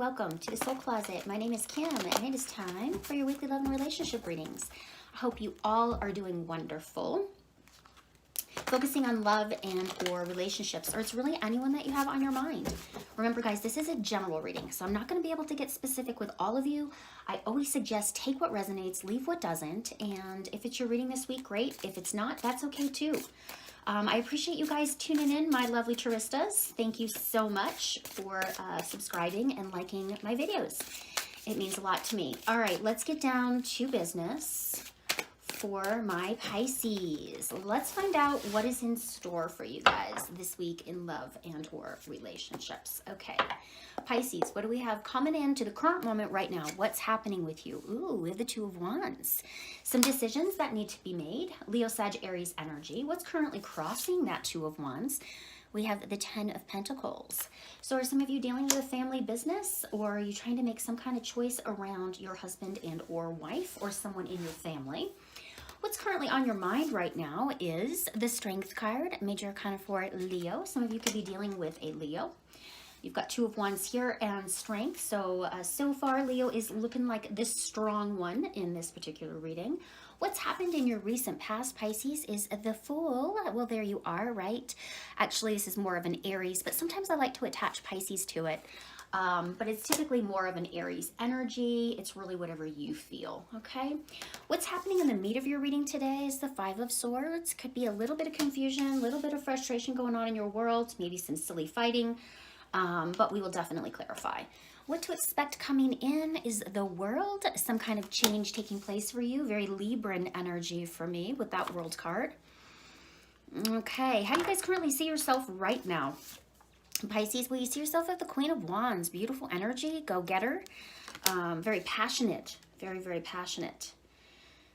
welcome to the Soul Closet. My name is Kim, and it is time for your weekly love and relationship readings. I hope you all are doing wonderful. Focusing on love and or relationships, or it's really anyone that you have on your mind. Remember, guys, this is a general reading, so I'm not going to be able to get specific with all of you. I always suggest take what resonates, leave what doesn't, and if it's your reading this week, great. If it's not, that's okay too. I appreciate you guys tuning in, my lovely Taristas. Thank you so much for subscribing and liking my videos. It means a lot to me. All right, let's get down to business for my Pisces. Let's find out what is in store for you guys this week in love and or relationships. Okay, Pisces, what do we have coming into the current moment right now? What's happening with you? Ooh, we have the Two of Wands. Some decisions that need to be made. Leo, Sag, Aries energy. What's currently crossing that Two of Wands? We have the Ten of Pentacles. So are some of you dealing with a family business, or are you trying to make some kind of choice around your husband and or wife or someone in your family? What's currently on your mind right now is the Strength card, major arcana for Leo. Some of you could be dealing with a Leo. You've got Two of Wands here and Strength. So, so far, Leo is looking like this strong one in this particular reading. What's happened in your recent past, Pisces, is the Fool. Well, there you are, right? Actually, this is more of an Aries, but sometimes I like to attach Pisces to it. But it's typically more of an Aries energy. It's really whatever you feel, okay? What's happening in the meat of your reading today is the Five of Swords. Could be a little bit of confusion, a little bit of frustration going on in your world, maybe some silly fighting, but we will definitely clarify. What to expect coming in is the World, some kind of change taking place for you. Very Libran energy for me with that World card. Okay, how do you guys currently see yourself right now? Pisces, will you see yourself as the Queen of Wands? Beautiful energy, go-getter, very passionate, very, very passionate.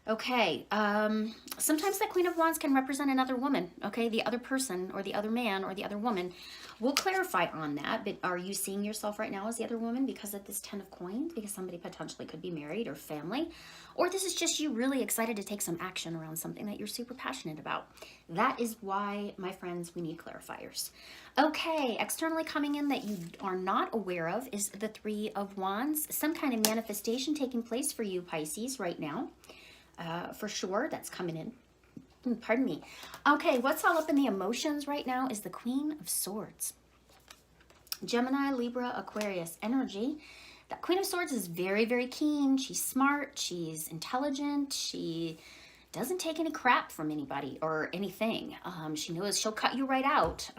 Okay, sometimes that Queen of Wands can represent another woman, okay? The other person or the other man or the other woman. We'll clarify on that, but are you seeing yourself right now as the other woman because of this Ten of Coins? Because somebody potentially could be married or family? Or this is just you really excited to take some action around something that you're super passionate about. That is why, my friends, we need clarifiers. Okay, externally coming in that you are not aware of is the Three of Wands. Some kind of manifestation taking place for you, Pisces, right now. For sure, that's coming in. Pardon me. Okay, what's all up in the emotions right now is the Queen of Swords. Gemini, Libra, Aquarius energy. That Queen of Swords is very, very keen. She's smart. She's intelligent. She doesn't take any crap from anybody or anything. She knows she'll cut you right out.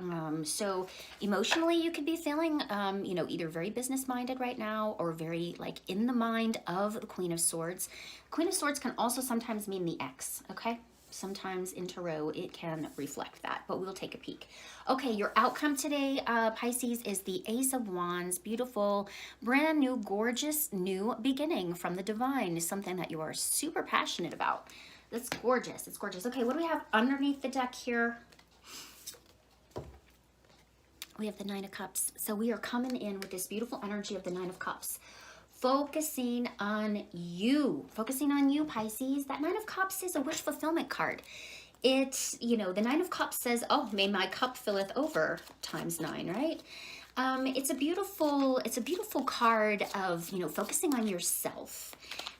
So emotionally, you could be feeling, you know, either very business-minded right now or very like in the mind of the Queen of Swords. Queen of Swords can also sometimes mean the ex, okay? Sometimes in tarot, it can reflect that, but we'll take a peek. Okay, your outcome today, Pisces, is the Ace of Wands. Beautiful, brand new, gorgeous, new beginning from the divine is something that you are super passionate about. That's gorgeous. It's gorgeous. Okay, what do we have underneath the deck here? We have the Nine of Cups. So we are coming in with this beautiful energy of the Nine of Cups. Focusing on you, Pisces. That Nine of Cups is a wish fulfillment card. It's, you know, the Nine of Cups says, oh, may my cup filleth over times 9, right? It's a beautiful card of, you know, focusing on yourself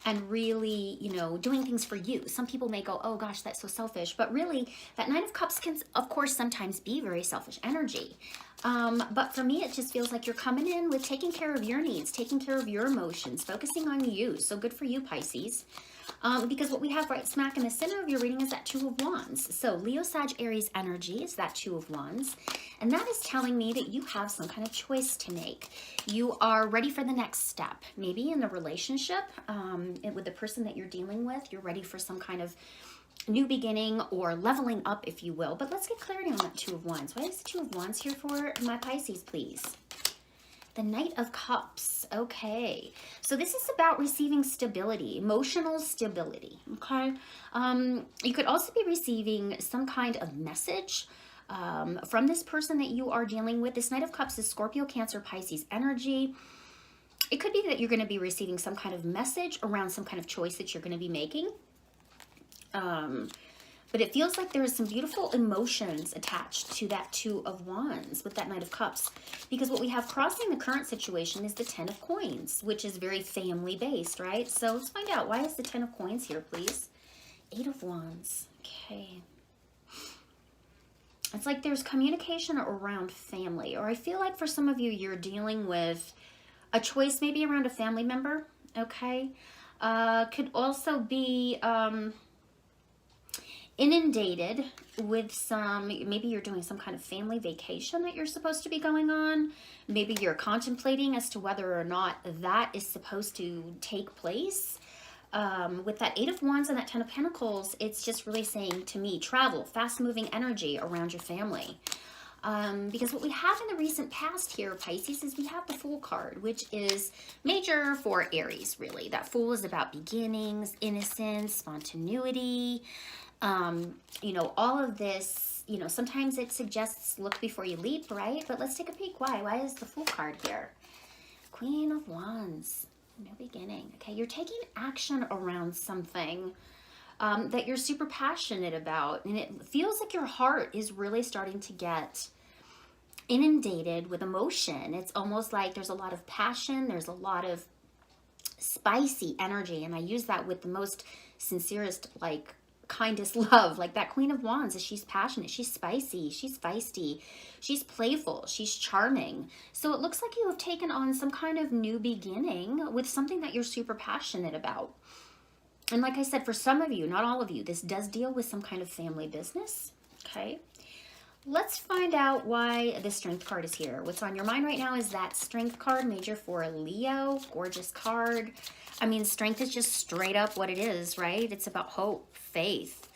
and really, you know, doing things for you. Some people may go, oh gosh, that's so selfish. But really, that Nine of Cups can, of course, sometimes be very selfish energy. But for me, it just feels like you're coming in with taking care of your needs, taking care of your emotions, focusing on you. So good for you, Pisces. Because what we have right smack in the center of your reading is that Two of Wands. So Leo, Sag, Aries energy is that Two of Wands. And that is telling me that you have some kind of choice to make. You are ready for the next step. Maybe in the relationship with the person that you're dealing with, you're ready for some kind of new beginning or leveling up, if you will. But let's get clarity on that Two of Wands. What is the Two of Wands here for my Pisces, please? The Knight of Cups. Okay, so this is about receiving stability, emotional stability, okay? You could also be receiving some kind of message from this person that you are dealing with. This Knight of Cups is Scorpio, Cancer, Pisces energy. It could be that you're going to be receiving some kind of message around some kind of choice that you're going to be making. But it feels like there is some beautiful emotions attached to that Two of Wands with that Knight of Cups. Because what we have crossing the current situation is the Ten of Coins, which is very family-based, right? So let's find out. Why is the Ten of Coins here, please? Eight of Wands. Okay. It's like there's communication around family. Or I feel like for some of you, you're dealing with a choice maybe around a family member, okay? Could also be... inundated with some, maybe you're doing some kind of family vacation that you're supposed to be going on. Maybe you're contemplating as to whether or not that is supposed to take place. With that Eight of Wands and that Ten of Pentacles, it's just really saying to me, travel, fast-moving energy around your family. Because what we have in the recent past here, Pisces, is we have the Fool card, which is major for Aries, really. That Fool is about beginnings, innocence, spontaneity. You know, all of this, you know, sometimes it suggests look before you leap, right? But let's take a peek. Why is the Fool card here? Queen of Wands, no beginning. Okay, you're taking action around something that you're super passionate about, and it feels like your heart is really starting to get inundated with emotion. It's almost like there's a lot of passion, there's a lot of spicy energy, and I use that with the most sincerest, like, kindest love. Like that Queen of Wands, is she's passionate, she's spicy, she's feisty, she's playful, she's charming. So it looks like you have taken on some kind of new beginning with something that you're super passionate about. And like I said, for some of you, not all of you, this does deal with some kind of family business. Okay, let's find out why the Strength card is here. What's on your mind right now is that Strength card, major for Leo. Gorgeous card. I mean, strength is just straight up what it is, right? It's about hope, faith.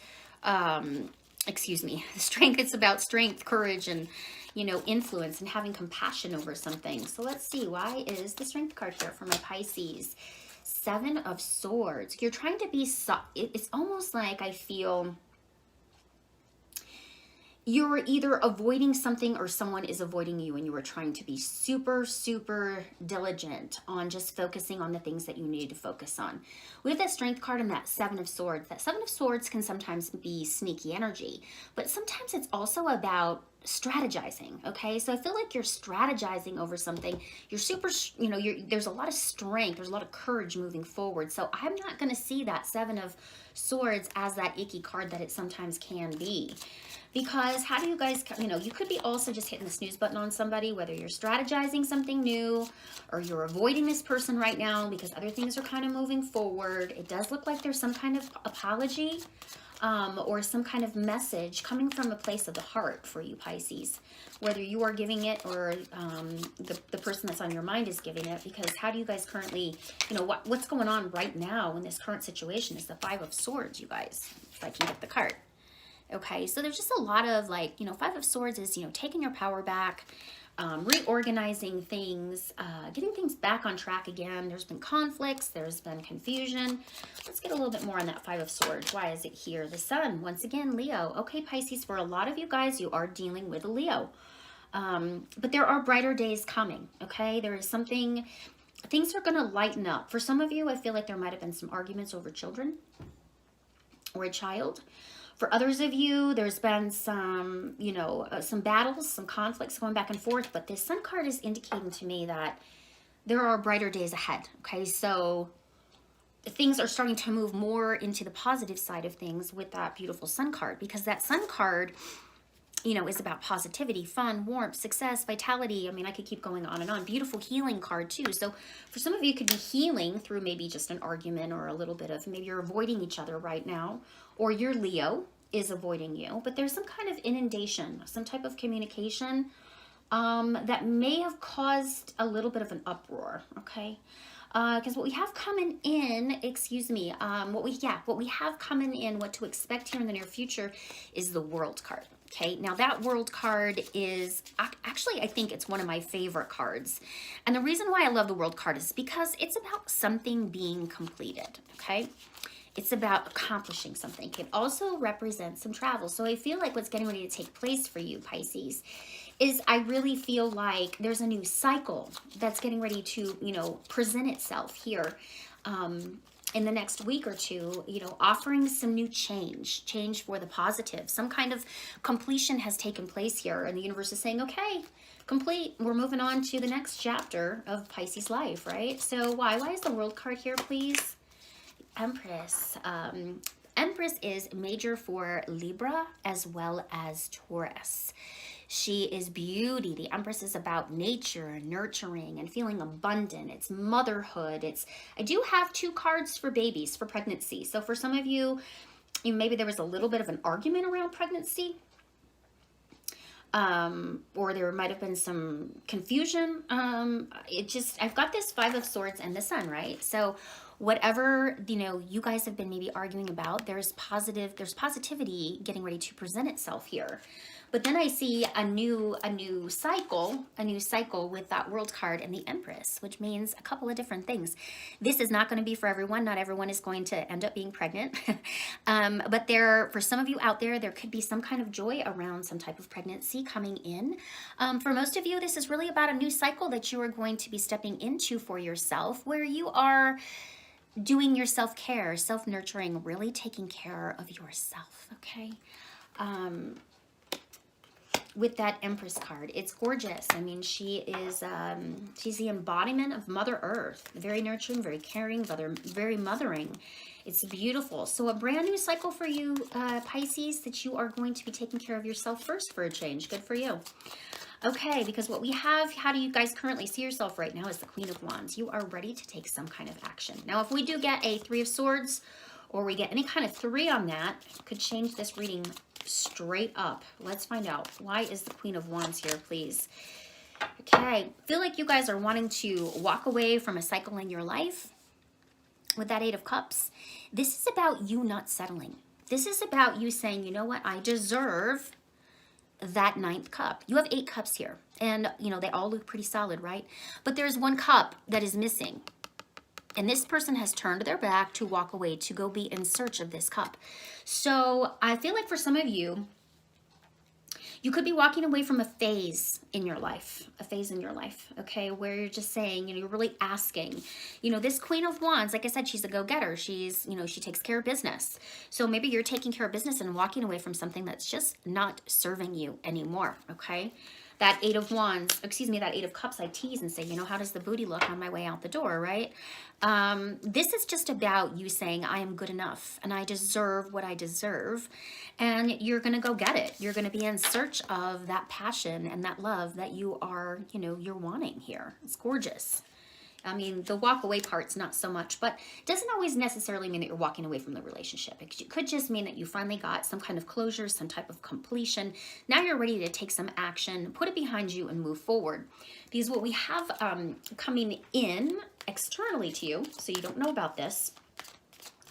Excuse me. Strength, it's about strength, courage, and, you know, influence and having compassion over something. So let's see. Why is the Strength card here for my Pisces? Seven of Swords. You're trying to be... It's almost like I feel... you're either avoiding something or someone is avoiding you, and you are trying to be super, super diligent on just focusing on the things that you need to focus on. With that Strength card and that Seven of Swords, that Seven of Swords can sometimes be sneaky energy, but sometimes it's also about strategizing, okay? So I feel like you're strategizing over something. You're super, you know, there's a lot of strength, there's a lot of courage moving forward. So I'm not going to see that Seven of Swords as that icky card that it sometimes can be. Because how do you guys, you know, you could be also just hitting the snooze button on somebody, whether you're strategizing something new or you're avoiding this person right now because other things are kind of moving forward. It does look like there's some kind of apology or some kind of message coming from a place of the heart for you, Pisces, whether you are giving it or the person that's on your mind is giving it. Because how do you guys currently, you know, what's going on right now in this current situation is the Five of Swords, you guys, if I can get the card. Okay, so there's just a lot of, like, you know, Five of Swords is, you know, taking your power back, reorganizing things, getting things back on track again. There's been conflicts, there's been confusion. Let's get a little bit more on that Five of Swords. Why is it here? The Sun, once again, Leo. Okay, Pisces, for a lot of you guys, you are dealing with a Leo. But there are brighter days coming, okay? There is something, things are going to lighten up. For some of you, I feel like there might have been some arguments over children or a child. For others of you, there's been some, you know, some battles, some conflicts going back and forth. But this Sun card is indicating to me that there are brighter days ahead. Okay, so things are starting to move more into the positive side of things with that beautiful Sun card. Because that Sun card, you know, is about positivity, fun, warmth, success, vitality. I mean, I could keep going on and on. Beautiful healing card too. So for some of you, it could be healing through maybe just an argument or a little bit of, maybe you're avoiding each other right now, or your Leo is avoiding you. But there's some kind of inundation, some type of communication that may have caused a little bit of an uproar, okay? Because what we have coming in, what we have coming in, what to expect here in the near future is the World card. Okay, now that World card is, actually, I think it's one of my favorite cards. And the reason why I love the World card is because it's about something being completed, okay? It's about accomplishing something. It can also represent some travel. So I feel like what's getting ready to take place for you, Pisces, is I really feel like there's a new cycle that's getting ready to, you know, present itself here. in the next week or two, you know, offering some new change for the positive. Some kind of completion has taken place here, and the universe is saying, okay, complete. We're moving on to the next chapter of Pisces life, right? So why is the World card here, please? Empress. Empress is major for Libra as well as Taurus. She is beauty. The Empress is about nature and nurturing and feeling abundant. It's motherhood. I do have 2 cards for babies, for pregnancy. So for some of you, maybe there was a little bit of an argument around pregnancy. Or there might have been some confusion. I've got this 5 of Swords and the Sun, right? So whatever, you know, you guys have been maybe arguing about, there's positivity getting ready to present itself here. But then I see a new cycle with that World card and the Empress, which means a couple of different things. This is not going to be for everyone. Not everyone is going to end up being pregnant. But for some of you out there, there could be some kind of joy around some type of pregnancy coming in. For most of you, this is really about a new cycle that you are going to be stepping into for yourself, where you are doing your self-care, self-nurturing, really taking care of yourself, okay? With that Empress card, it's gorgeous. I mean, she's the embodiment of Mother Earth, very nurturing, very caring, very mothering. It's beautiful. So a brand new cycle for you, Pisces, that you are going to be taking care of yourself first for a change. Good for you. Okay, because what we have, how do you guys currently see yourself right now, is the Queen of Wands. You are ready to take some kind of action. Now, if we do get a 3 of Swords, or we get any kind of 3 on that, could change this reading straight up. Let's find out. Why is the Queen of Wands here, please? Okay, feel like you guys are wanting to walk away from a cycle in your life with that 8 of Cups. This is about you not settling. This is about you saying, you know what, I deserve that 9th cup. You have 8 cups here, and you know, they all look pretty solid, right? But there's 1 cup that is missing. And this person has turned their back to walk away, to go be in search of this cup. So I feel like for some of you, you could be walking away from a phase in your life, okay, where you're just saying, you know, you're really asking, you know, this Queen of Wands, like I said, she's a go-getter. She's, you know, she takes care of business. So maybe you're taking care of business and walking away from something that's just not serving you anymore, okay? That 8 of Wands, excuse me, that 8 of Cups, I tease and say, you know, how does the booty look on my way out the door, right? This is just about you saying, I am good enough and I deserve what I deserve. And you're going to go get it. You're going to be in search of that passion and that love that you are, you know, you're wanting here. It's gorgeous. I mean, the walk away part's not so much, but it doesn't always necessarily mean that you're walking away from the relationship. It could just mean that you finally got some kind of closure, some type of completion. Now you're ready to take some action, put it behind you, and move forward. Because what we have coming in externally to you, so you don't know about this,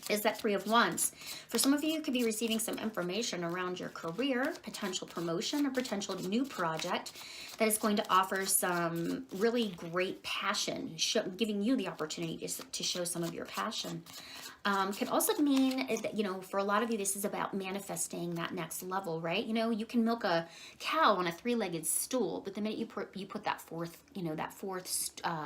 is that 3 of Wands. For some of you, you could be receiving some information around your career, potential promotion, or potential new project that is going to offer some really great passion, giving you the opportunity to show some of your passion. Can also mean that, you know, for a lot of you, this is about manifesting that next level, right? You know, you can milk a cow on a 3-legged stool, but the minute you put that fourth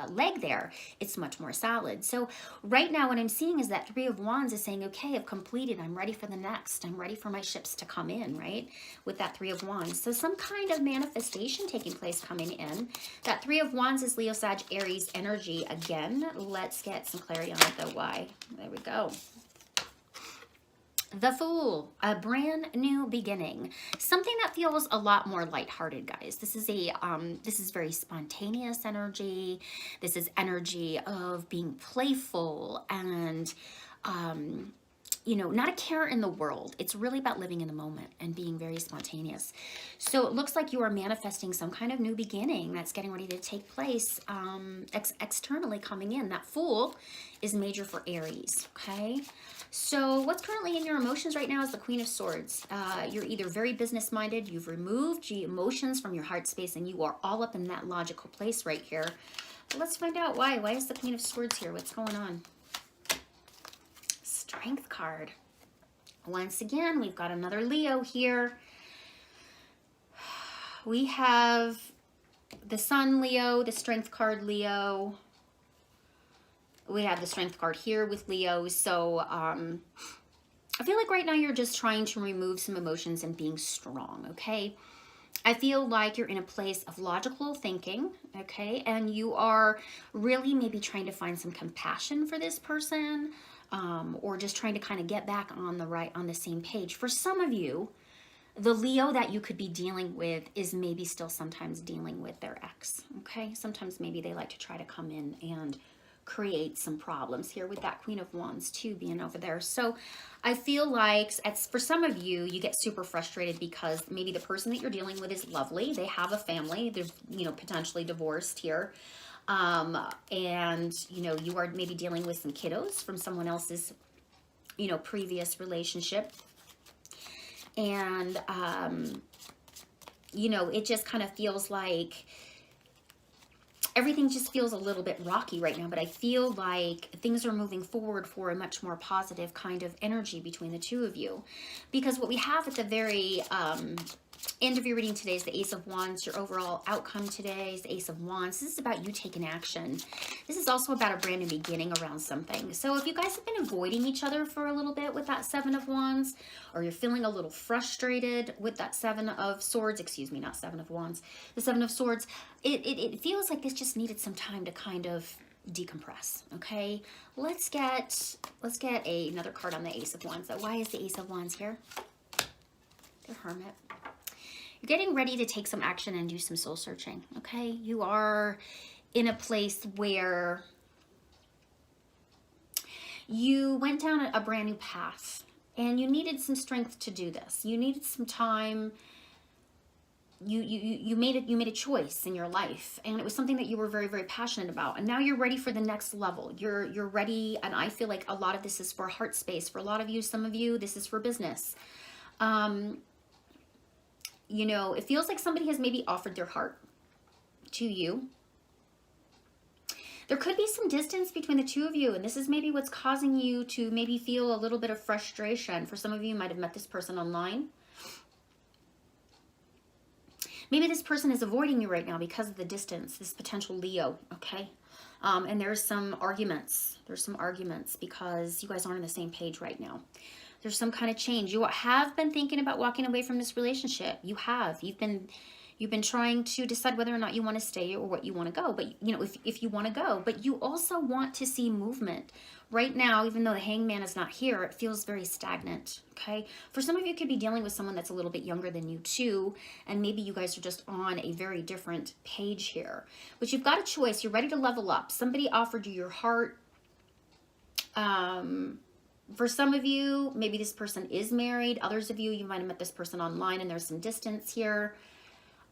leg there, it's much more solid. So right now, what I'm seeing is that 3 of Wands is saying, okay, I've completed. I'm ready for the next. I'm ready for my ships to come in, right? With that 3 of Wands. So some kind of manifestation taking place coming in. That 3 of Wands is Leo, Sag, Aries energy again. Let's get some clarity on it though. Why? There we go. The Fool, a brand new beginning. Something that feels a lot more lighthearted, guys. This is very spontaneous energy. This is energy of being playful and, you know, not a care in the world. It's really about living in the moment and being very spontaneous. So it looks like you are manifesting some kind of new beginning that's getting ready to take place externally coming in. That Fool is major for Aries, okay? So what's currently in your emotions right now is the Queen of Swords. You're either very business-minded, you've removed the emotions from your heart space, and you are all up in that logical place right here. But let's find out why. Why is the Queen of Swords here? What's going on? Strength card. Once again, we've got another Leo here. We have the Sun Leo, the Strength card Leo. We have the Strength card here with Leo. So I feel like right now you're just trying to remove some emotions and being strong, okay? I feel like you're in a place of logical thinking, okay? And you are really maybe trying to find some compassion for this person, or just trying to kind of get back on the same page. For some of you, the Leo that you could be dealing with is maybe still sometimes dealing with their ex, okay? Sometimes maybe they like to try to come in and create some problems here with that Queen of Wands too being over there. So I feel like for some of you, you get super frustrated because maybe the person that you're dealing with is lovely. They have a family. They're, you know, potentially divorced here. And, you know, you are maybe dealing with some kiddos from someone else's, you know, previous relationship. And, you know, it just kind of feels like everything just feels a little bit rocky right now, but I feel like things are moving forward for a much more positive kind of energy between the two of you. Because what we have at the very end of your reading today is the Ace of Wands. Your overall outcome today is the Ace of Wands. This is about you taking action. This is also about a brand new beginning around something. So if you guys have been avoiding each other for a little bit with that Seven of Wands, or you're feeling a little frustrated with that Seven of Swords, excuse me, not Seven of Wands, the Seven of Swords, it feels like this just needed some time to kind of decompress. Okay, let's get another card on the Ace of Wands. So why is the Ace of Wands here? The Hermit. You're getting ready to take some action and do some soul searching, okay? You are in a place where you went down a brand new path and you needed some strength to do this. You needed some time. You made a choice in your life, and it was something that you were very, very passionate about, and now you're ready for the next level. You're ready, and I feel like a lot of this is for heart space. For a lot of you, some of you, this is for business. You know, it feels like somebody has maybe offered their heart to you. There could be some distance between the two of you, and this is maybe what's causing you to maybe feel a little bit of frustration. For some of you, you might have met this person online. Maybe this person is avoiding you right now because of the distance, this potential Leo, okay? And there's some arguments. There's some arguments because you guys aren't on the same page right now. There's some kind of change. You have been thinking about walking away from this relationship. You have. You've been trying to decide whether or not you want to stay or what you want to go. But, you know, if you want to go. But you also want to see movement. Right now, even though the Hangman is not here, it feels very stagnant, okay? For some of you, you could be dealing with someone that's a little bit younger than you too, and maybe you guys are just on a very different page here. But you've got a choice. You're ready to level up. Somebody offered you your heart. For some of you, maybe this person is married. Others of you, you might have met this person online and there's some distance here.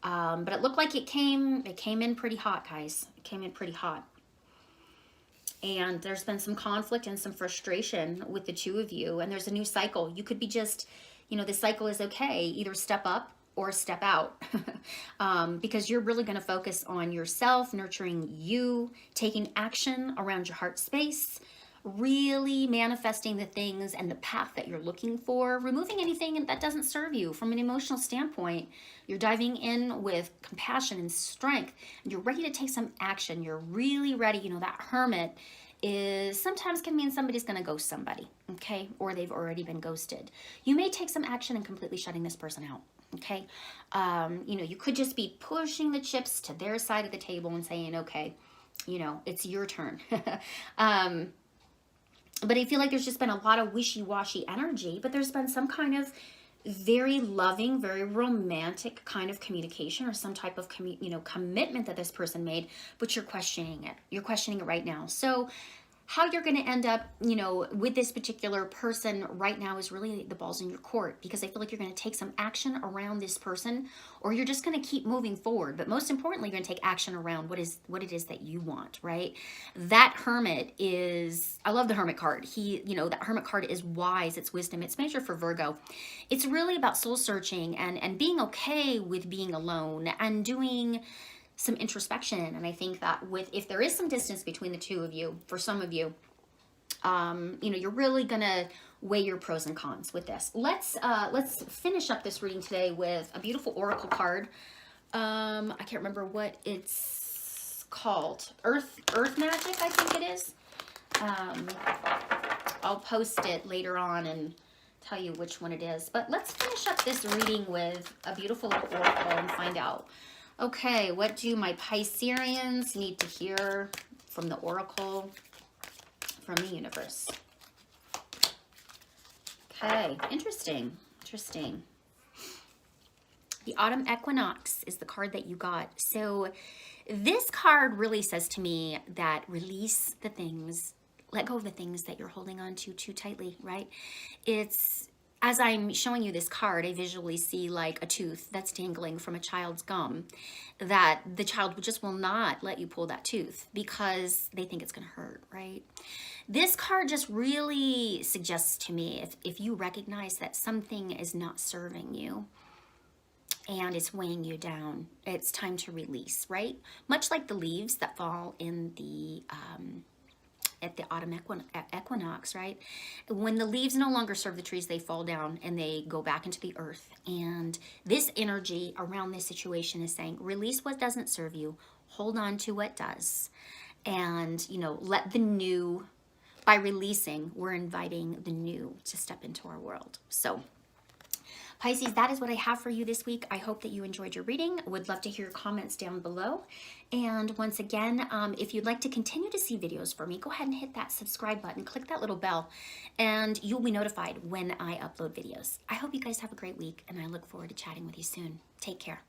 But it looked like it came in pretty hot, guys. It came in pretty hot. And there's been some conflict and some frustration with the two of you. And there's a new cycle. You could be just, you know, the cycle is okay. Either step up or step out. Because you're really going to focus on yourself, nurturing you, taking action around your heart space, really manifesting the things and the path that you're looking for, removing anything that doesn't serve you from an emotional standpoint. You're diving in with compassion and strength, and you're ready to take some action. You're really ready. You know, that Hermit is sometimes can mean somebody's going to ghost somebody, okay? Or they've already been ghosted. You may take some action in completely shutting this person out, okay? You know, you could just be pushing the chips to their side of the table and saying, okay, you know, it's your turn. But I feel like there's just been a lot of wishy-washy energy, but there's been some kind of very loving, very romantic kind of communication or some type of, commitment that this person made, but you're questioning it. You're questioning it right now. So how you're going to end up, you know, with this particular person right now is really the ball's in your court, because I feel like you're going to take some action around this person, or you're just going to keep moving forward. But most importantly, you're going to take action around what it is that you want, right? That Hermit is, I love the Hermit card. That Hermit card is wise. It's wisdom. It's major for Virgo. It's really about soul searching and being okay with being alone and doing some introspection. And I think that if there is some distance between the two of you, for some of you, you're really gonna weigh your pros and cons with this. Let's finish up this reading today with a beautiful oracle card. I can't remember what it's called. Earth magic, I think it is. I'll post it later on and tell you which one it is. But let's finish up this reading with a beautiful little oracle and find out. Okay, what do my Pisceans need to hear from the oracle, from the universe? Okay, interesting, interesting. The autumn equinox is the card that you got. So this card really says to me that release the things, let go of the things that you're holding on to too tightly, right? It's, as I'm showing you this card, I visually see like a tooth that's dangling from a child's gum, that the child just will not let you pull that tooth because they think it's going to hurt, right? This card just really suggests to me, if you recognize that something is not serving you and it's weighing you down, it's time to release, right? Much like the leaves that fall in the at the autumn equinox, right? When the leaves no longer serve the trees, they fall down and they go back into the earth. And this energy around this situation is saying, release what doesn't serve you, hold on to what does, and, you know, let the new, by releasing, we're inviting the new to step into our world. So Pisces, that is what I have for you this week. I hope that you enjoyed your reading. I would love to hear your comments down below. And once again, if you'd like to continue to see videos from me, go ahead and hit that subscribe button, click that little bell, and you'll be notified when I upload videos. I hope you guys have a great week, and I look forward to chatting with you soon. Take care.